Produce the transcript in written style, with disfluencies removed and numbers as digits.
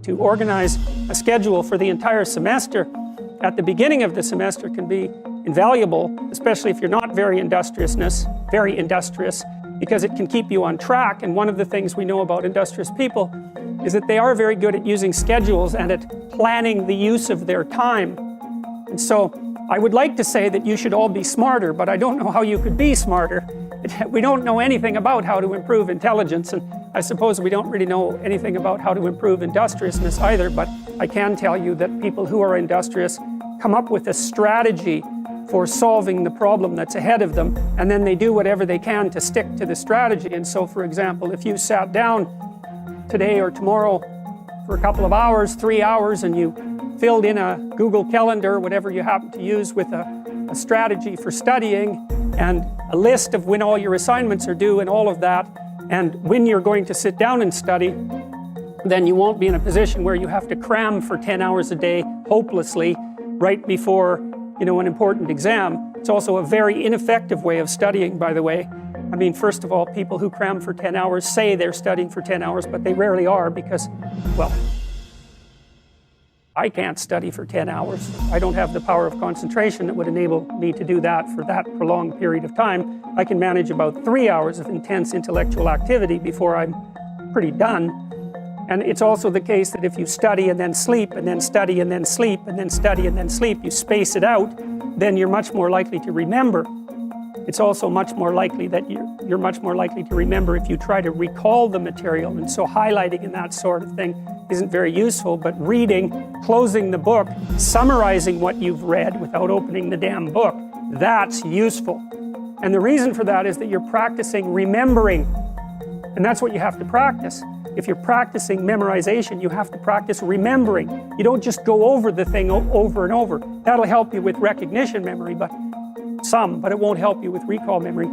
To organize a schedule for the entire semester at the beginning of the semester can be invaluable, especially if you're not very industrious, because it can keep you on track. And one of the things we know about industrious people is that they are very good at using schedules and at planning the use of their time. And so I would like to say that you should all be smarter, but I don't know how you could be smarter. We don't know anything about how to improve intelligence, and I suppose we don't really know anything about how to improve industriousness either, but I can tell you that people who are industrious come up with a strategy for solving the problem that's ahead of them, and then they do whatever they can to stick to the strategy. And so, for example, if you sat down today or tomorrow for a couple of hours, 3 hours, and you filled in a Google Calendar, whatever you happen to use, with a strategy for studying and a list of when all your assignments are due and all of that, and when you're going to sit down and study, then you won't be in a position where you have to cram for 10 hours a day hopelessly right before, an important exam. It's also a very ineffective way of studying, by the way. I mean, first of all, people who cram for 10 hours say they're studying for 10 hours, but they rarely are because, well, I can't study for 10 hours. I don't have the power of concentration that would enable me to do that for that prolonged period of time. I can manage about 3 hours of intense intellectual activity before I'm pretty done. And it's also the case that if you study and then sleep, and then study and then sleep, and then study and then sleep, you space it out, then you're much more likely to remember. It's also much more likely that you're much more likely to remember if you try to recall the material. And so highlighting and that sort of thing isn't very useful, but reading, closing the book, summarizing what you've read without opening the damn book, that's useful. And the reason for that is that you're practicing remembering. And that's what you have to practice. If you're practicing memorization, you have to practice remembering. You don't just go over the thing over and over. That'll help you with recognition memory, but it won't help you with recall memory.